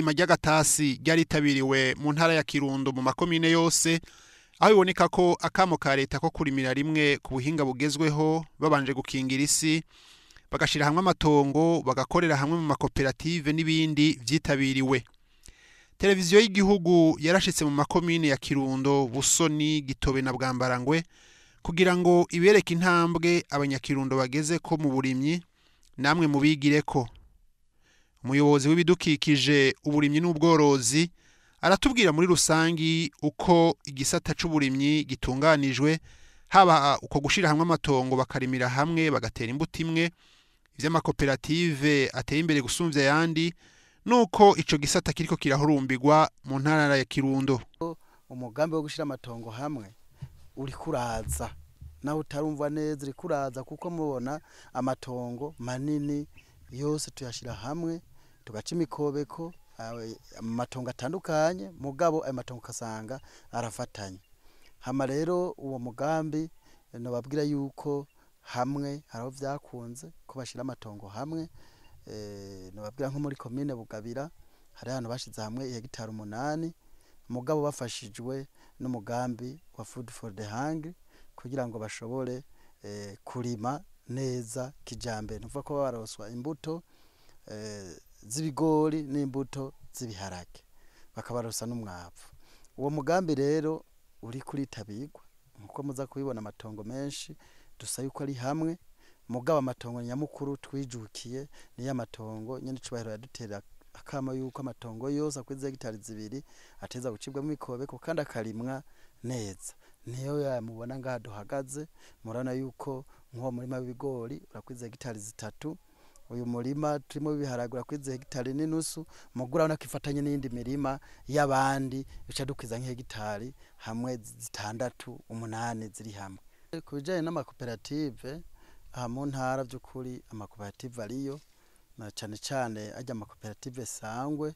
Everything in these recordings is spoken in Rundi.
ry'irima ry'Agatasi ryaritabiriwe mu ntara ya Kirundo mu makomine yose, aho biboneka ko akamo ka leta ko kurimira rimwe ku buhinga bugezweho babanje gukingira isi, bagashira hamwe amatongo, bagakorera hamwe mu makoperative n'ibindi vyitabiriwe. Televiziyo y'igihugu yarashitse mu makomine ya Kirundo, Busoni, Gitobe na Bwambarangwe kugira ngo ibereke intambwe abanyakirundo bageze ko mu burimyi, namwe mubigireko. Umuyobozi w'ibidukikije, uburimyi n'ubworozi aratubwira muri rusangi uko igisata c'uburimyi gitunganijwe, haba uko gushira hamwe amatongo bakarimira hamwe bagatera imbuto imwe, ivy'amakoperative ateye imbere gusumvya ayandi, nuko ico gisata kiriko kirahurumbirwa mu ntara ya Kirundo. Umugambi wo gushira amatongo hamwe uri kuraza, naho utarumva neza uri kuraza, kuko mubona amatongo manini yose tuyashira hamwe tugaca imikobeko, amatongo atandukanye, mugabo ayo matongo kasanga arafatanye. Hama rero uwo mugambi nobabwira yuko hamwe haraho vyakunze ko bashira amatongo hamwe, nobabwira nko muri komine Bugabira hari ahantu bashize hamwe hegitari 8, mugabo bafashijwe n'umugambi wa Food for the Hungry kugira ngo bashobore kurima neza kijambere, nuvuga ko baroswa imbuto z'ibigori n'imbuto z'ibiharage, bakabarosa n'umwavu. Uwo mugambi rero uri kuritabirwa, nkuko muza kubibona amatongo menshi dusa yuko ari hamwe, mugabo amatongo nyamukuru twijukiye ni y'amatongo nyene cubahiro yadutera akama yuko amatongo yose akwize hegitari 2 ateza gucibwa mu mikobeko kandi akarimwa neza. Niyo yamubona ngaha duhagaze, murana yuko nko murima w'ibigori urakwize hegitari 3, uyu murima turimo biharagura kwize hegitari n'inusu, mugura urabona kifatanye n'indi mirima y'abandi bica dukwiza nk'hegitari hamwe 6, 8 ziri hamwe. Kubijanye n'amakoperative aha mu ntara by'ukuri amakoperative ariyo, na cane cane ajya amakoperative sangwe,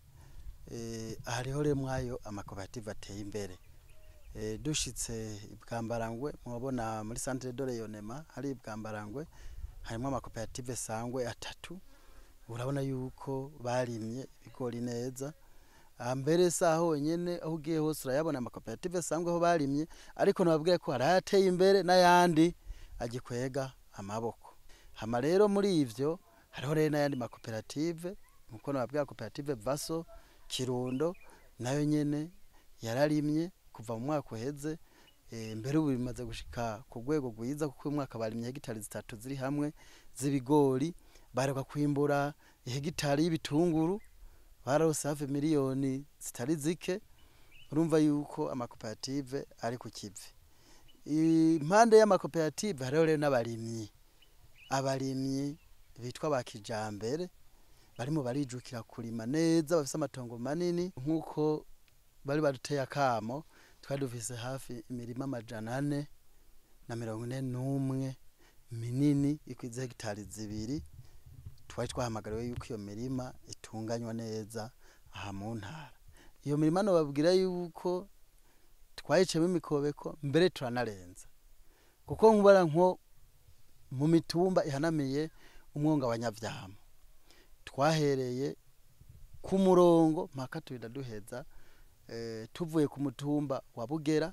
hariho remwayo amakoperative ateye imbere. Dushitse Bwambarangwe mwabona muri centre de rayonnement hari Bwambarangwe harimo amakoperative sangwe 3, urabona yuko barimye ibigori neza. Mbere saho nyene aho ugiye hose urayabona amakoperative sangwe aho barimye, ariko nababwiye ko harateye imbere n'ayandi agikwega amaboko. Hama rero muri ivyo hariho rero n'ayandi makoperative, nkuko nababwiye koperative Vaso Kirundo nayo nyene yararimye kuva mu mwaka uheze, mbere ubu bimaze gushika ku rwego rwiza, kuko uyu mwaka barimye hegitari 3 ziri hamwe z'ibigori, baheruka kwimbura hegitari y'ibitunguru, barose hafi miliyoni zitari zike. Urumva yuko amakoperative ari ku kivi. Impande y'amakoperative hariho rero n'abarimyi, abarimyi bitwa bakijambere barimo barijukira kurima neza, bafise amatongo manini, nkuko bari baduteye akamo. Twari dufise hafi imirima 441 minini ikwize hegitari 2, twari twahamagariwe yuko iyo mirima itunganywa neza aha mu ntara. Iyo mirima no babwira yuko twayicemo imikobeko, mbere turanarenza, kuko nkubara nko mu mitumba ihanamiye umwonga wa Nyavyama twahereye ku murongo mpaka duheza, tuvuye ku mutumba wa Bugera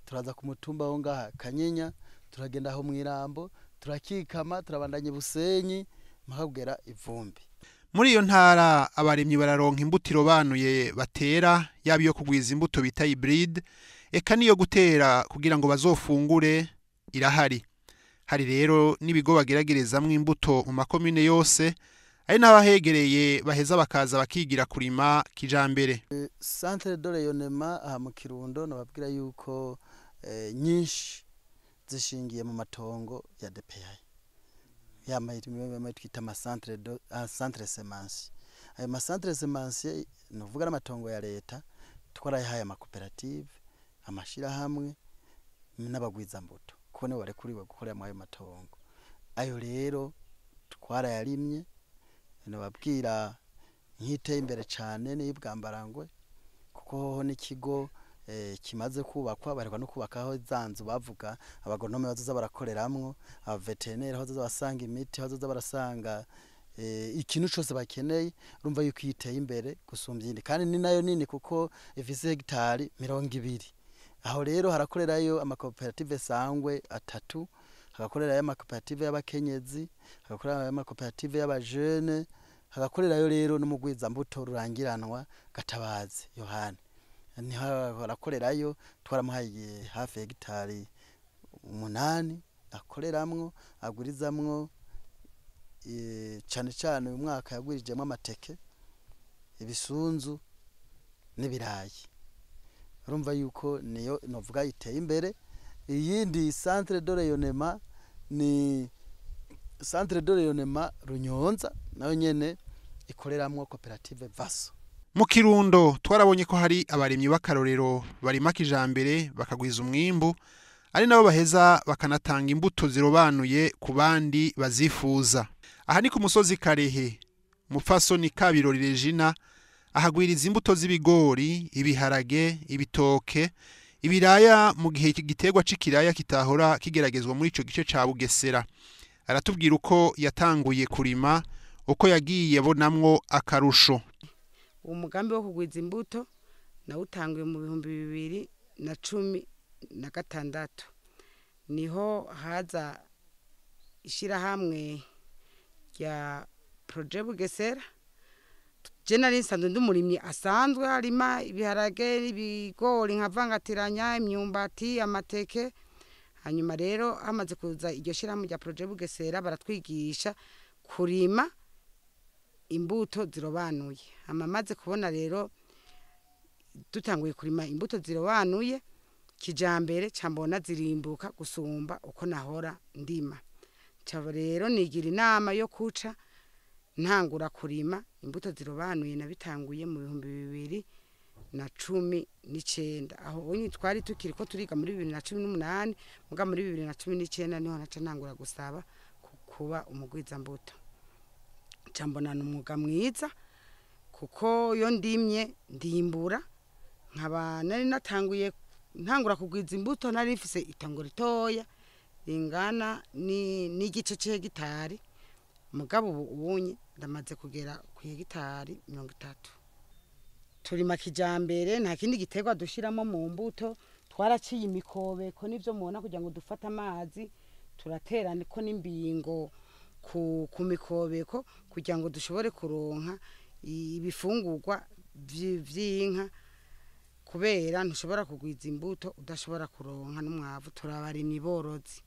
turaza ku mutumba ho ngaha Kanyinya, turagenda aho Mwirambo, turakikama, turabandanye Busenyi mpaka kugera Ivumbi. Muri iyo ntara abarimyi bararonka imbutiro banuye batera, yaba iyo kugwiza imbuto bita hybrid, eka niyo gutera kugira ngo bazofungure irahari. Hari rero n'ibigo bageragerezamwo imbuto mu makomine yose, ari n'abahegereye baheza bakaza bakigira kurima kijambere. Centre de rayonnement aha mu Kirundo nababwira yuko nyinshi zishingiye mu matongo ya DPI, yamahirime twita centre semence. Ayo macentre semence nuvuga n'amatongo ya leta twarayihaye amakoperative, amashira hamwe n'abagwiza mbuto, kuko ne bare kuri gukorera mu ayo matongo. Ayo rero twarayarimye, nababwira nkiteye imbere cyane ni Bwambarangwe, kuko n'ikigo kimaze kubakwa, bareka no kubakaho zanzu bavuga abagonome bazoza barakoreramwo, abaveterineri aho bazoza basanga imiti, aho bazoza barasanga ikintu cyose bakeneye urumva yuko yiteye imbere gusumbya indi kandi ni nayo nini kuko ifise hegitari 20. Aho rero harakorerayo amakoperative sangwe 3, hagakorerayo amakoperative y'abakenyezi, hagakorerayo amakoperative y'abajene, hagakorerayo rero n'umugwiza mbuto rurangiranwa Gatabazi Yohani. Niho harakorerayo twaramuhaye hafi hegitari 8 akoreramwo agurizamwo cyane cyane uyu mwaka yagurijemo amateke, ibisunzu n'ibirayi. Urumva yuko niyo novuga iteye imbere. Iyindi centre de rayonnement ni centre de rayonnement Runyonza, nayo nyene ikoreramwo koperative Vaso. Mu Kirundo twarabonye ko hari abaremyi b'akarorero barima kijambere bakagwiza umwimbu, ari nabo baheza bakanatanga imbuto zirobanuye ku bandi bazifuza. Aha ni ku musozi Karehe, mupfasoni Kabirori Regina ahagwiriza imbuto z'ibigori, ibiharage, ibitoke, ibiraya mu gihe igiterwa c'ikiraya kitahora kigeragezwa muri ico gice ca Bugesera. Aratubwira uko yatanguye kurima, uko yagiye bonamwo akarusho. Umugambi wo kugwiza imbuto nawutanguye mu 2016. Niho haza ishirahamwe rya Projet Bugesera. Je nari nsanzwe ndumurimyi asanzwe harima ibiharage, ibigori nkavangatiranya, imyumbati, amateke. Hanyuma rero hamaze kuza iryo shirahamwe rya Projet Bugesera baratwigisha kurima imbuto zirobanuye. Amaze kubona rero dutanguye kurima imbuto zirobanuye kijambere, cambona zirimbuka gusumba uko nahora ndima. Cabo rero nigira inama yo kuca ntangura kurima imbuto zirobanuye, nabitanguye mu 2019. Aho onye twari tukiri ko turiga muri 2018, muga muri 2019 niho naca ntangura gusaba kuba umugwiza mbuto. Cambona n'umwuga mwiza kuko yo ndimye ndimbura, nkaba nari natanguye ntangura kugwiza imbuto, nari mfise itongo ritoya ringana n'igice c'hegitari, mugabo ubunye ndamaze kugera ku hegitari 30. Turima kijambere, nta kindi giterwa dushiramo mu mbuto, twaraciye imikobeko nivyo mubona kugira ngo dufate amazi, turatera niko n'imbingo ku mikobeko kugira ngo dushobore kuronka ibifungurwa vy'inka, kubera ntushobora kugwiza imbuto udashobora kuronka n'umwavu. Turabarimyi borozi.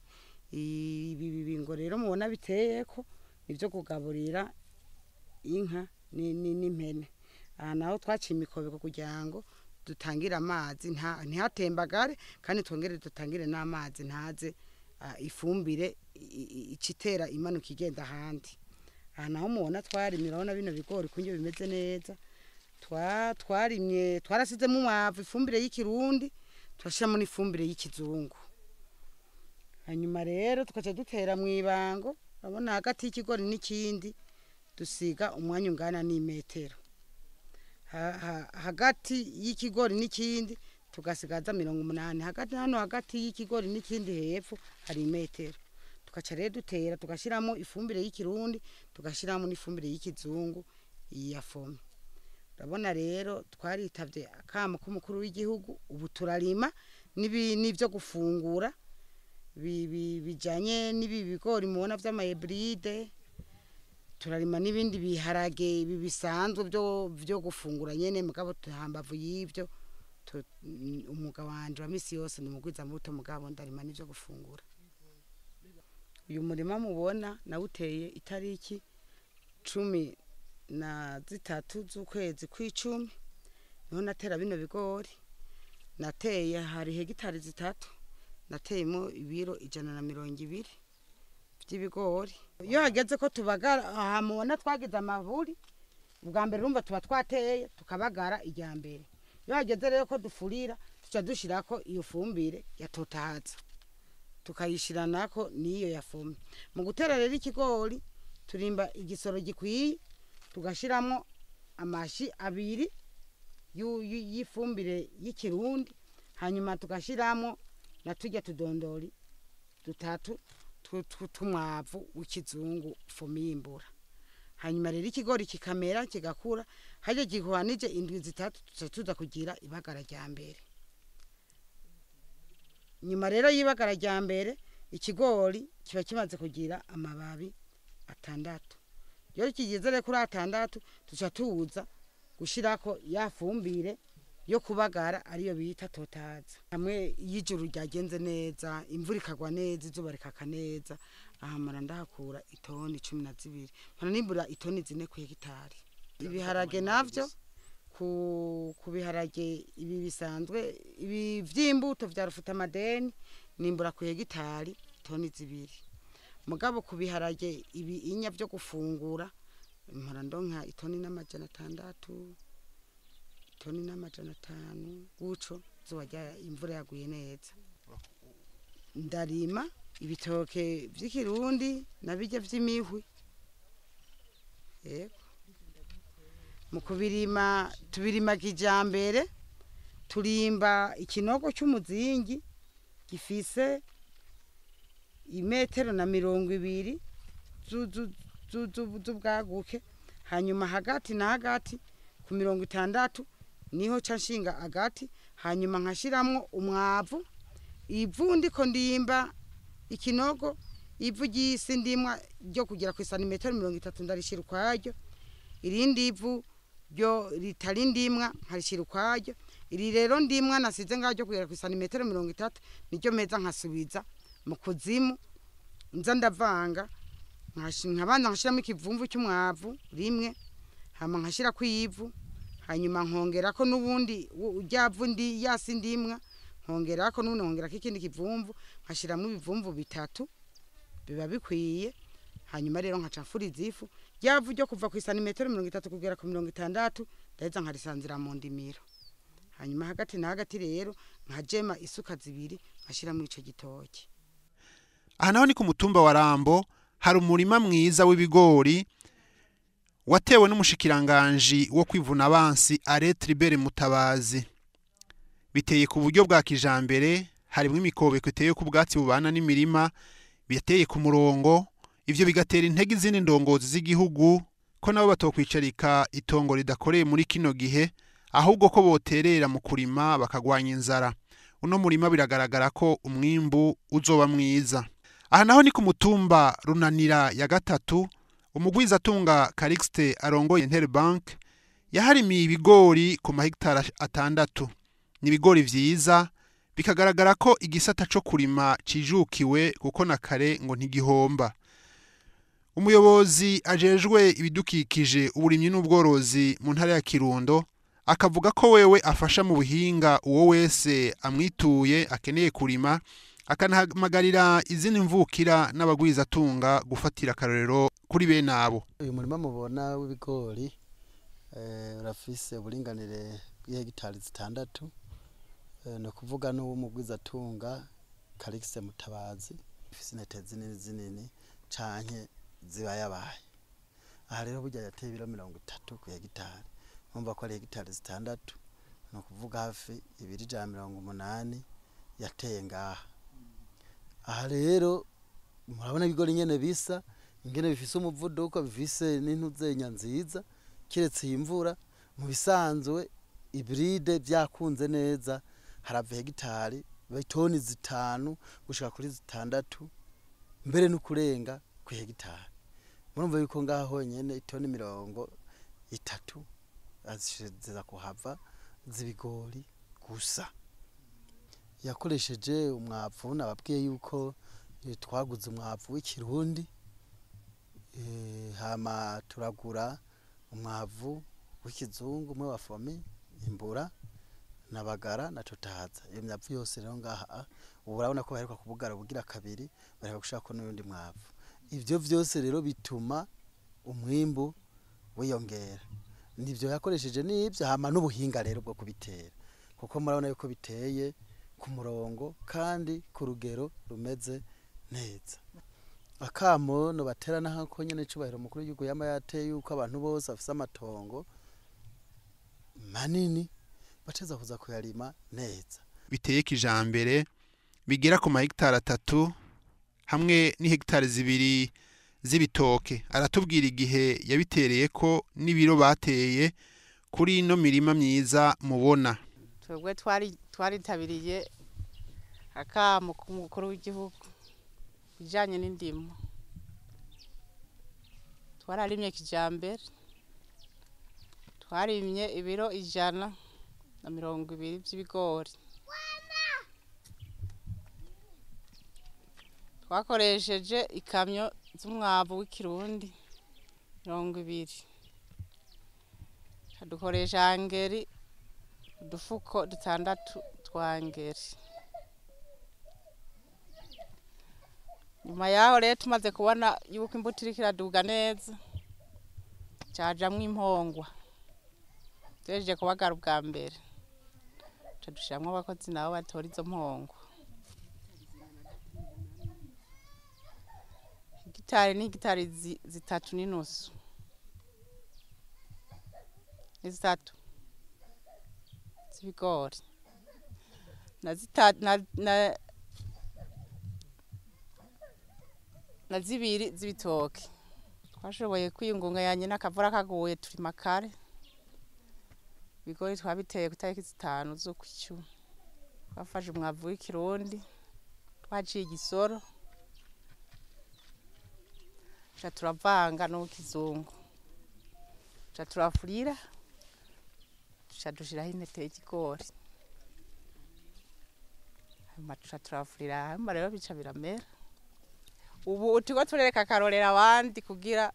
Ibi bibingo rero mubona biteyeko nivyo kugaburira inka n'impene. Aha naho twaciye imikobeko kugira ngo dutangire amazi ntihatembagare, kandi twongere dutangire n'amazi ntaze ifumbire icitera imanuka igenda ahandi. Aha naho mubona twarimye, urabona bino bigori kunye bimeze neza. Twarimye twarasizemo umwavu, ifumbire y'ikirundi, turashiramo n'ifumbire y'ikizungu. Hanyuma rero tukaca dutera mu ibango, urabona hagati y'ikigori n'ikindi dusiga umwanya ungana n'imetero. Hagati y'ikigori n'ikindi tugasigaza 80. Hagati y'ikigori n'ikindi hepfo hari imetero. Tukaca rero dutera, tugashiramo ifumbire y'ikirundi, tugashiramo n'ifumbire y'ikizungu ya fome. Urabona rero twaritavye akamo k'umukuru w'igihugu, ubu turarima n'ivyo gufungura bijanye n'ibi bigori mubona vy'amahybride, turarima n'ibindi biharage bisanzwe byo gufungura nyene. Mugabo tuhambavu y'ivyo umwuga wanje wa misi yose ni umugwiza mbuto, mugabo ndarima n'ivyo gufungura. Uyu murima mubona nawuteye itariki 13 z'ukwezi kw'icumi, niho natera bino bigori. Nateye hari hegitari 3, nateyemo ibiro 120 by'ibigori. Iyo hageze ko tubagara, aha mubona twagize amavuri, ubwa mbere urumva tuba twateye tukabagara ijyambere. Iyo hageze rero ko dufurira, tuca dushirako iyo fumbire yatotahaza, tukayishiranako niyo yafomye. Mu gutera rero ikigori turimba igisoro gikwiye, tugashiramo amashi 2 y'ifumbire y'ikirundi, hanyuma tugashiramo na tujya tudondori 3 tumwavu w'ikizungu fomi y'imbura. hanyuma rero ikigori kikamera kigakura haje gihwanije indwi zitatu tuza kugira ibagara rya mbere. Nyuma rero y'ibagara rya mbere ikigori kiba kimaze kugira amababi 6. Iyo kigeze rero kuri 6 tuca tuza gushirako yafumbire yo kubagara ariyo bita totaza. Hamwe y'ijuru ryagenze neza, imvura ikagwa neza, izuba rikaka neza, ahamara ndahakura itoni 12. Mpana nimbura itoni 4 ku hegitari. Ibiharage navyo ku biharage ibi bisanzwe ibi vy'imbuto vya rufuta madeni nimbura ku hegitari itoni 2. Mugabo ku biharage ibi inya vyo gufungura mpara ndonka itoni n'amajana 6, itoni n'amajana 5 guco zowajya imvura yaguye neza. Ndarima ibitoke vy'ikirundi nabijya vy'imihwi. Yego. Mu kubirima tubirima kijambere turimba ikinogo cy'umuzingi gifise 1.20 z'ubwaguke, hanyuma hagati na hagati ku 60 niho canshinga agati, hanyuma nkashiramwo umwavu. Ivu ndiko ndimba ikinogo, ivu ry'isi ndimwa ryo kugira ku santimetero 30 ndarishira ukwaryo, irindi ivu ryo ritari ndimwa nkarishira ukwaryo, iri rero ndimwa nasize ngaryo kugira ku santimetero 30 niryo meza nkasubiza mu kuzimu, nza ndavanga nkabanza nkashiramo ikivumvu cy'umwavu rimwe, hama nkashira ku ivu, hanyuma nkongerako nubundi uryavu ndi yasi ndimwa, nkongerako none nkongerako ikindi kivumvu, nkashiramo ibivumvu 3 biba bikwiye, hanyuma rero nkacafuriza ifu ryavu ryo kuva ku santimetero 30 kugera ku 60 ndaheza nkarisanzira mu ndimiro. Hanyuma hagati na hagati rero nkajema isuka 2 nkashiramo ico gitoki. Aha naho ni ku mutumba wa Rambo, hari umurima mwiza w'ibigori watewe n'umushikiranganje wo kwivuna abansi Arete Libere Mutabazi. Biteye ku buryo bwa kijambere, harimo imikobeko iteye ku bwatsi bubana n'imirima, biteye ku murongo. Ivyo bigatera intege izindi ndongozi z'igihugu ko nabo batokwicarika itongo ridakoreye muri kino gihe, ahubwo ko boterera mu kurima bakagwanya inzara. Uno murima biragaragara ko umwimbu uzoba mwiza. Aha naho ni ku mutumba Runanira ya 3, umugwiza atunga Calixte arongoye Interbank yaharimiye ibigori ku mahegitara 6. Ni ibigori vyiza, bikagaragara ko igisata co kurima cijukiwe kuko na kare ngo ntigihomba. Umuyobozi ajejwe ibidukikije uburimyi n'ubworozi mu ntara ya Kirundo akavuga ko wewe afasha mu buhinga uwo wese amwituye akeneye kurima, akanahamagarira izindi mvukira n'abagwiza atunga gufatira akarorero kuri bene abo. Uyu murima mubona w'ibigori urafise uburinganire bw'hegitari 6, no kuvuga no umugwiza atunga Calixte Mutabazi ifise intete zinini canke ziba yabaye. Aha rero burya yateye ibiro 30 ku hegitari, numva ko ari hegitari 6, no kuvuga hafi 280 yateye ngaha. Aha rero murabona ibigori nyene bisa ingene bifise umuvuduko, bifise n'intuzenya nziza, kiretse imvura mu bisanzwe ibride byakunze neza, harava hegitari itoni 5 gushika kuri 6 mbere no kurenga ku hegitari. Murumva yuko ngaho nyene itoni 30 aziza kuhava z'ibigori gusa. Yakoresheje umwavu, nababwiye yuko twaguze umwavu w'ikirundi, hama turagura umwavu w'ikizungu mwe wa fomi, imbura nabagara na totaza. Iyo myavu yose rero ngaha ubu urabona ko baheruka kubugara bugira kabiri, bareka gushaka n'undi mwavu. Ivyo vyose rero bituma umwimbu wiyongera. Nivyo yakoresheje n'ivyo, hama n'ubuhinga rero bwo kubitera, kuko murabona yuko biteye ku murongo kandi ku rugero rumeze neza. Akamo no baterana hako nyene cubahiro mukuru w'igihugu yama yateye yuko abantu bose afise amatongo manini bateza kuza kuyarima neza. Biteye kijambere bigera ku mahegitari 3 hamwe n'ihegitari 2 z'ibitoke aratubwira igihe yabitereye ko n'ibiro bateye kuri ino mirima myiza mubona. Twebwe twaritabiriye akamo k'umukuru w'igihugu bijanye n'indimo. Twararimye kijambere, twarimye ibiro 120 by'ibigori. Twakoresheje ikamyo z'umwavu w'ikirundi 20. Dukoresha angeri udufuko 6 twangeri. Nyuma yaho rero tumaze kubona yuko imbuto iriko iraduga neza, cajamwo impongwa. Teje kubagara ubwa mbere. Dushiramwo abakozi nabo batora izo mpongwa. Hegitari 3.5. Izitatu z'ibigori na zibiri z'ibitoke. Twashoboye kwiyungunganya n'akavura kaguye turi makare. Ibigori twabiteye ku itariki 5 z'ukwicumi. Twafashe umwavu w'ikirundi, twaciye igisoro, turavanga n'ukizungu, turafurira, dushiraho intete y'ikigori. Hanyuma turafurira, hanyuma rero bica biramera. Ubu turiko turereka akarorera abandi kugira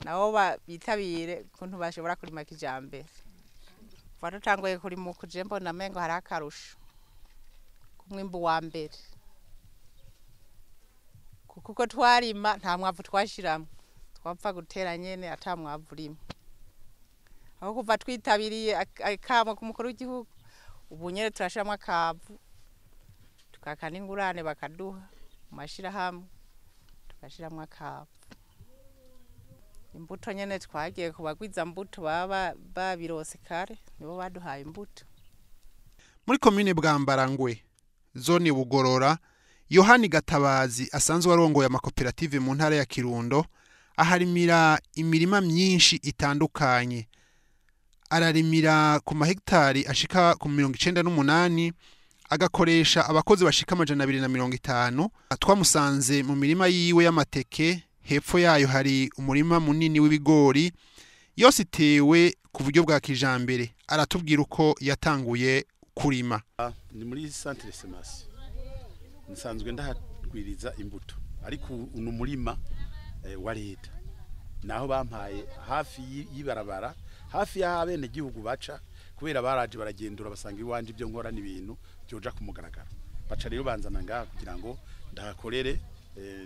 nabo bitabire kuntu bashobora kurima kijambere. Twaratanguye kurima kuje mbona mengo hari akarusho kumwimbu wa mbere, kuko twarima nta mwavu twashiramwe, twapfa gutera nyene ata mwavu urimo. Aho kuva twitabiriye akamo k'umukuru w'igihugu, ubu nyene turashiramwe akavu, tukakana ingurane bakaduha mu mashirahamwe, tukashiramwe akavu. Imbuto nyene twagiye kubagwiza mbuto baba babirose kare, nibo baduhaye imbuto. Muri komine Bwambarangwe, zone Bugorora, Yohani Gatabazi asanzwe arongoye amakoperative mu ntara ya Kirundo, aharimira imirima myinshi itandukanye. Ararimira ku mahegitari ashika ku 98, agakoresha abakozi bashika 250. Twamusanze mu mirima yiwe y'amateke, hepfo yayo hari umurima munini w'ibigori, yose itewe ku buryo bwa kijambere. Aratubwira uko yatanguye kurima. Ni muri centre semence. Nsanzwe ndahagwiriza imbuto, ariko uno murima wa leta naho bampaye hafi yibarabara, hafi ya bene gihugu baca, kubera baraje baragendura basanga iwanje ibyo nkora n'ibintu byoja kumugaragara. Baca rero banzana ngaha kugira ngo ndahakorere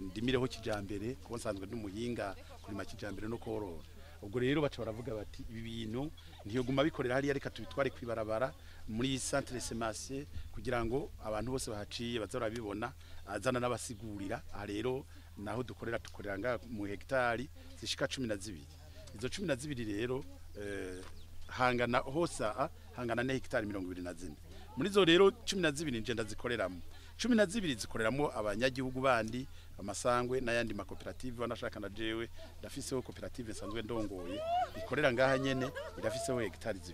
ndimireho kijambere, kuko nsanzwe n'umuhinga kurima kijambere no korora. Ubwo rero baca baravuga bati ibi bintu ntiyoguma bikorera hariya, reka tubitware kwibarabara muri centre semence kugira ngo abantu bose bahaciye bazora bibona, azana n'abasigurira. Aha rero naho dukorera nga mu hegitari zishika 12. Izo 12 rero hangana hosa hangana na hegitari 24. Muri zo rero 12 nje ndazikoreramo. 12 zikoreramo abanyagihugu bandi, amasangwe n'ayandi makoperative banashaka na jewe ndafiseho koperative nsanzwe ndongoye ikorera ngaha nyene, irafiseho hegitari 2.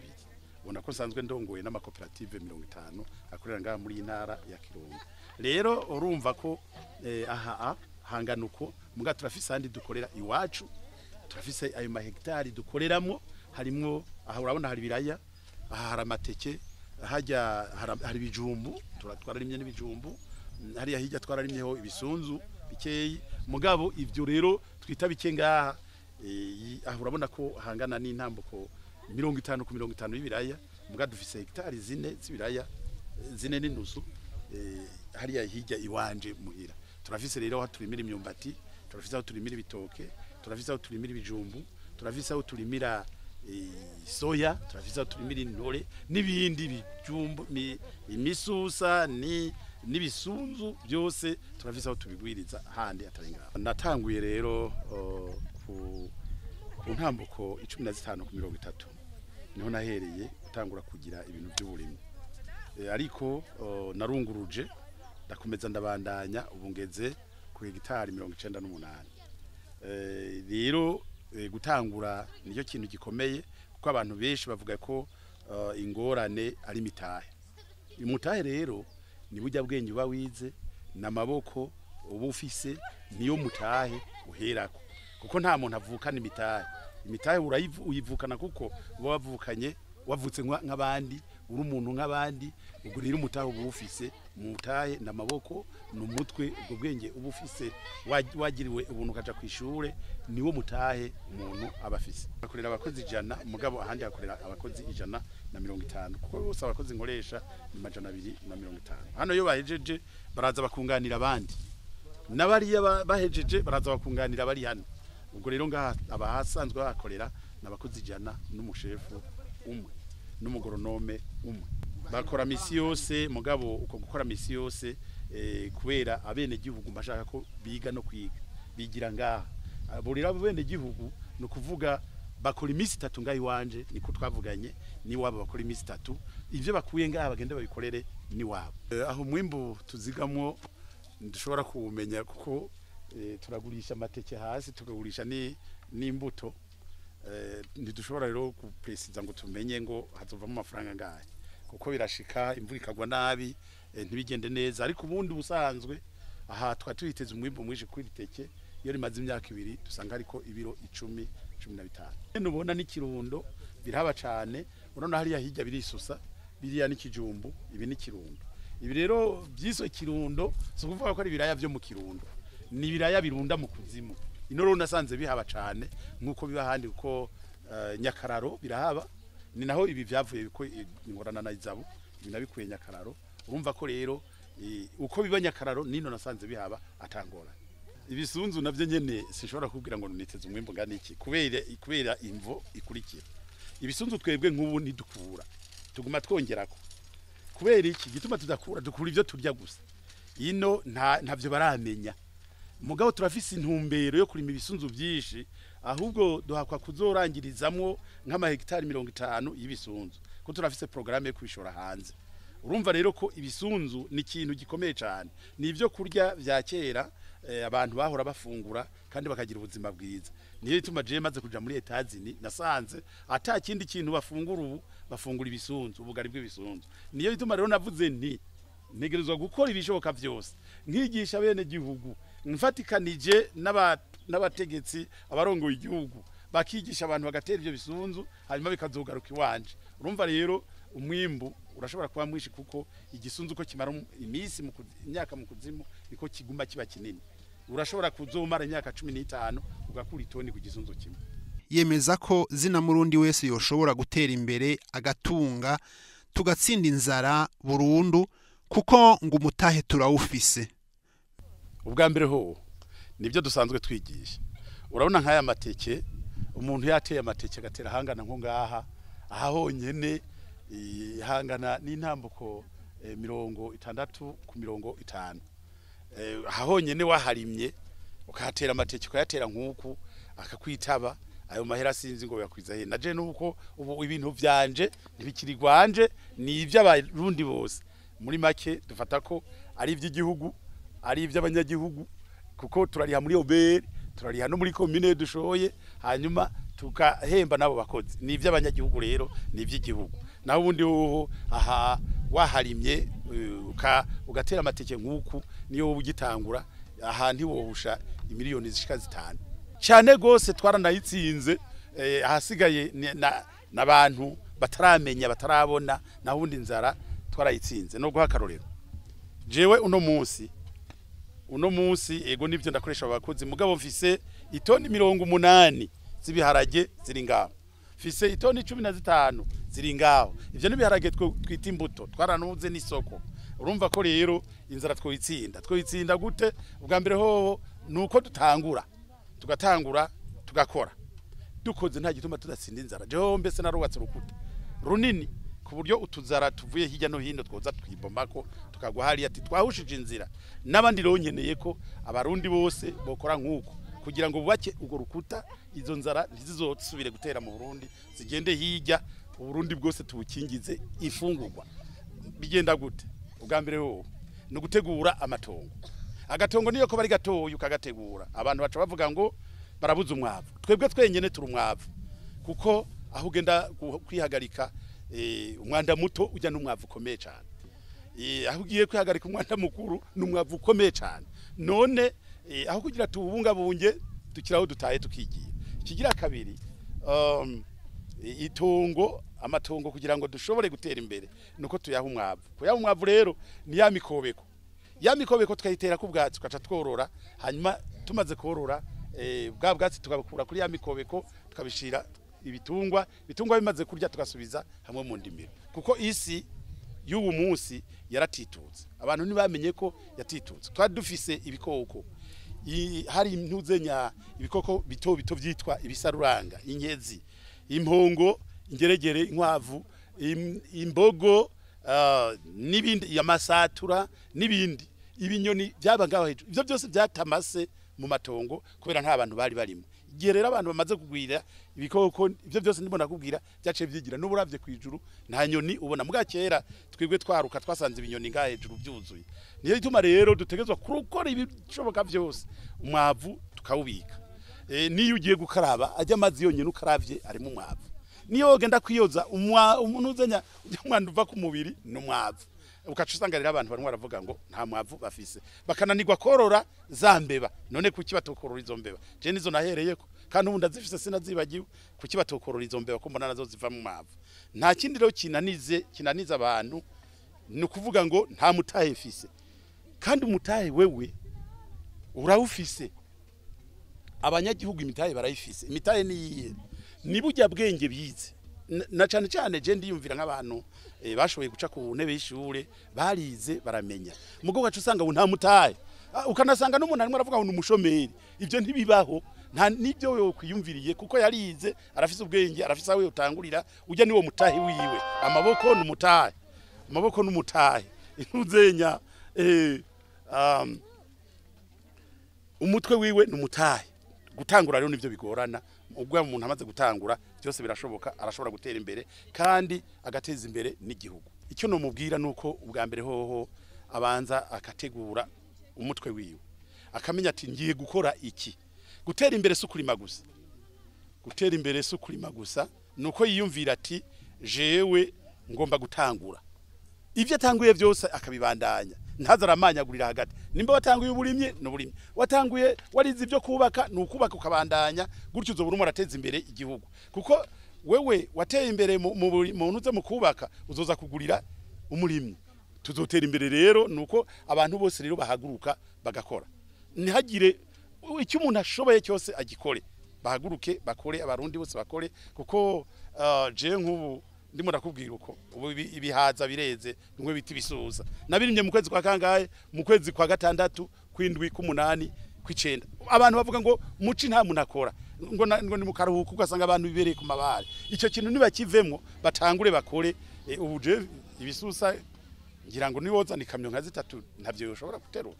Ubona ko nsanzwe ndongoye n'amakoperative 50 akorera ngaha muri intara ya Kirundo. Rero urumva ko aha hangana uko muga turafise handi dukorera iwacu, turafise ayo mahegitari dukoreramo, harimwo aha urabona hari biraya, aha hari amateke, hajya hari bijumbu, twararimye n'ibijumbu, hariya hirya twararimyeho ibisunzu bikeyi. Mugabo ivyo rero twita bike ngaha, aha urabona ko hangana n'intambuko 50 ku 50 y'ibiraya, muga dufise hegitari 4 z'ibiraya, 4 n'indusu hariya hirya iwanje muhira. Turafise rero aho turimira imyumbati, turafise aho turimira ibitoke, turafise aho turimira ibijumbu, turafise aho turimira soya, turafise aho turimira intore n'ibindi bijumbu, imisusa n'ibisunzu byose turafise aho tubigwiriza handi atarenga. Natanguye rero ku ntambuko 15 ku 30 niho nahereye gutangura kugira ibintu by'uburimi, ariko narunguruje ndakomeza ndabandanya, ubu ngeze ku hegitari 98. rero gutangura niyo kintu gikomeye kuko abantu benshi bavuga ko ingorane ari imitahe. Imutahe rero ni burya bwenge uba wize n'amaboko uba ufise niyo mutahe uherako kuko nta muntu avukana imitahe. Imitahe uyivukana kuko uba wavukanye wavutse nk'abandi uri umuntu nk'abandi ubwo rero umutahe uba ufise mutahe n'amaboko n'umutwe ubwo bwenge uba ufise wagiriwe ubuntu ukaja kwishure niwo mutahe umuntu aba afise. Akorera abakozi 100 mugabo ahandi akorera abakozi 150 kuko bose abakozi nkoresha ni 250. Hano yo bahejeje baraza bakunganira abandi n'abari bahejeje baraza bakunganira bari hano. Ubwo rero ngaha abahasanzwe bakorera n'abakozi 100 n'umushefu umwe n'umugoronome umwe bakora misi yose mugabo uko gukora misi yose kubera abene gihugu mbashaka ko biga no kwiga bigira ngaha burira abene gihugu no kuvuga bakora imisi 3 ngayi wanje niko twavuganye ni wabo bakora imisi 3 ivyo bakuye ngaha bagende babikorere ni wabo. Aho mwimbu tuzigamwo dushobora kumenya kuko turagurisha amateke hasi tugagurisha n'imbuto ntidushobora rero kupresiza ngo tumenye ngo hazovamo amafaranga ngahe kuko birashika imvura ikagwa nabi ntibigende neza ariko ubundi busanzwe aha twatwiteze umwimbo mwije kwiteke iyo rimaze imyaka 2 dusanga ariko ibiro 10 15 nubona ni Kirundo biraba cyane urona hariya hirya birisusa biriya ni Kijumbu ibi ni Kirundo ibi rero byiso Kirundo so kuvuga ko ari biraya byo mu Kirundo ni biraya birunda mu kuzimu inoro nasanze bihaba cyane nkuko biba handi uko Nyakararo birahaba ni naho ibi byavuye biko ingorana na izabu binabikuye Nyakararo urumva ko rero uko biba Nyakararo nino nasanze bihaba atangora. Ibisunzu navyo nyene sishobora kubwira ngo niteze umwimbo ngana iki kubera imvo ikurikira. Ibisunzu twebwe nk'ubu ntidukura tuguma twongerako kubera iki gituma tudakura dukura ivyo turya gusa ino ntavyo baramenya mugabo turafise intumbero yo kurima ibisunzu byinshi ahubwo duhakwa kuzorangirizamwo nk'amahegitari 50 y'ibisunzu ko turafise programme yo kwishora hanze. Urumva rero ko ibisunzu ni ikintu gikomeye cyane nivyo kurya vya kera abantu bahora bafungura kandi bakagira ubuzima bwiza niyo ituma je maze kuja muri etazini nasanze ata kindi kintu bafungura ubu bafungura ibisunzu ubugari bw'ibisunzu niyo ituma rero navuze ntegerezwa gukora ibishoboka byose nkigisha bene gihugu mfatikanije n'abategetsi abarongoye igihugu bakigisha abantu bagatera ivyo bisunzu hanyuma bikazogaruka iwanje. Urumva rero umwimbu urashobora kuba mwishi kuko igisunzu ko kimara imisi imyaka mu kuzimu niko kiguma kiba kinini urashobora kuzomara imyaka 15 ugakura itoni ku gisunzu kimwe. Yemeza ko zina murundi wese yoshobora gutera imbere agatunga tugatsinda inzara burundu kuko ngo umutahe turawufise. Ubwa mbere ho nibyo dusanzwe twigisha urabona nk'aya mateke umuntu yateye amateke gatera hangana nko ngaha aha honyene hangana n'intambuko 60 ku 50 aha honyene waharimye ukatera amateke ukayatera nk'uku akakwitaba ayo mahera sinzi ngo yakwiza he naje nuko ubu ibintu vyanje ntibikirigwanje ni ivy'abarundi bose muri make dufata ko ari ivy'igihugu ari ivy'abanyagihugu kuko turariha muri obere turariha no muri commune dushoye hanyuma tukahemba nabo bakozi ni ivy'abanyagihugu rero ni ivy'igihugu naho ubundi ho aha waharimye ugatera amateke nk'uku niyo ugitangura aha ntiwohusha imiliyoni zishika 5 cyane gose twaranayitsinze ahasigaye n'abantu bataramenya batarabona naho ubundi nzara twarayitsinze no guhakarorero jewe uno munsi ego nivyo ndakoresha abakozi mugabo mfise itoni 80 zibiharage ziri ngaho mfise itoni 15 ziri ngaho ivyo nibiharage twita imbuto twaranuze n'isoko. Urumva ko rero inzara twoyitsinda gute ubwa mbere hoho nuko tugatangura tugakora dukoze nta gituma tudatsinda inzara jeho mbese narubatse urukuta runini ku buryo utuzara tuvuye hirya no hino twoza twibombako tukagwa hari ati twahushije inzira n'abandi ronyeneye ko abarundi bose bokora nk'uko kugira ngo bubake ugo rukuta izo nzara ntizizosubire gutera mu Burundi zigende hirya uburundi bwose tubukingize ifungurwa. Bigenda gute ubwa mbere ho no gutegura amatongo agatongo niyo ko bari gatoyo ukagategura abantu baca bavuga ngo barabuza umwavu twebwe twenyene turi umwavu kuko aho ugenda kwihagarika umwanda muto ujya n'umwavu ukomeye cyane aho ugiye kwihagarika umwanda mukuru n'umwavu ukomeye cyane none aho kugira tubungabunge dukiraho dutaye tukigiye kigira kabiri amatongo kugira ngo dushobore gutera imbere nuko tuyaha umwavu kuyaha umwavu rero ni ya mikobeko tukayitera ku bwatsi tukaca tworora hanyuma tumaze korora bwa bwatsi tukabukura kuri ya mikobeko tukabishira ibitungwa bimaze kurya tugasubiza hamwe mu ndimiro kuko isi y'ubu munsi yaratitutse abantu ntibamenye ko yatitutse twari dufise ibikoko hari intuzenya ibikoko bito byitwa ibisaruranga inkezi impongo ingeregere inkwavu imbogo n'ibindi yamasatura n'ibindi ibinyoni byabangaho hejuru ivyo byose byatamase mu matongo kubera nta bantu bari barimo igihe rero abantu bamaze kugwira ibikoko ivyo byose ndibona kubwira byace byigira n'uburavye kwijuru nta nyoni ubona muga kera twigwe twaruka twasanze ibinyoni nga hejuru byuzuye niyo ituma rero dutegezwa kurukora ibishoboka byose umwavu tukawubika niyo ugiye gukaraba ajya amazi yonyene ukaravye ari mu mwavu niyo genda kwiyoza umuntu uzenya umwanda uva ku mubiri n'umwavu ukaca usanga rero abantu barimo baravuga ngo nta mwavu bafise bakananirwa korora za mbeba none kuki batokorora izo mbeba je nizo nahereyeko kandi ubu ndazifise sinazibagiwe kuki batokorora izo mbeba ko mbona nazo ziva mu mwavu nta kindi rero kinaniza abantu ni ukuvuga ngo nta mutahe mfise kandi umutahe wewe urawufise abanyagihugu imitahe barayifise imitahe niyihe ni burya bwenge bize na cyane cyane je ndiyumvira nk'abantu bashoboye guca ku ntebe y'ishure barize baramenya mugo gacu usanga nta mutahe ukanasanga n'umuntu arimo aravuga ngo umushomeri ivyo ntibibaho nta nibyo yo kwiyumviriye kuko yarize arafise ubwenge arafise aho utangurira ujya niwo mutahe wiwe amaboko n'umutahe intuzenya umutwe wiwe n'umutahe gutangura rero nivyo bigorana ubwo umuntu amaze gutangura byose birashoboka arashobora gutera imbere kandi agateza imbere n'igihugu icyo no mubwira nuko ubwa mbere hoho abanza akategura umutwe wiwe akamenya ati ngiye gukora iki gutera imbere sukurima gusa nuko yiyumvira ati jewe ngomba gutangura ivyo atanguye byose akabibandanya ntazaramanyagurira hagati nimba watanguye uburimye n'uburimye watanguye warize ibyo kubaka n'ukubaka ukabandanya gutyo uzobura umurateza imbere igihugu kuko wewe wateye imbere mu ntuze mu kubaka uzoza kugurira umurimye tuzotera imbere rero nuko abantu bose rero bahaguruka bagakora ntihagire icyo umuntu ashoboye cyose agikore bahaguruke bakore abarundi bose bakore kuko je nk'ubu ndimo nakubwira uko ubu ibihaza bireze nimwe biti bisuza nabirimye mu kwezi kwa kangahe mu kwezi kwa gatandatu kwindwi kumunani kwicenda abantu bavuga ngo muci nta munakora ngo ni mu karuhuko ugasanga abantu bibereye ku mabare icyo kintu nibakivemwo batangure bakore ubu je ibisusa ngira ngo niwoza ni kamyo nka zitatu ntavyo yoshobora guterura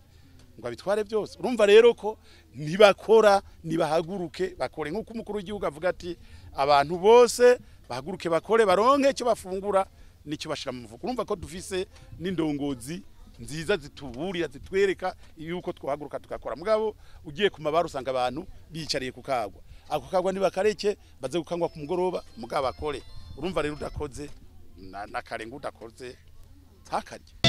ngo abitware byose urumva rero ko nibakora nibahaguruke bakore nk'uko umukuru w'igihugu avuga ati abantu bose bahaguruke bakore baronke cyo bafungura nicyo bashira mu mufuko urumva ko dufise n'indongozi nziza zituburira zitwereka yuko twahaguruka tukakora mugabo ugiye ku mabara usanga abantu bicariye ku kagwa ako kagwa nibakareke baze gukangwa ku mugoroba mugabo bakore urumva rero udakoze na kare ngo udakoze ntakarye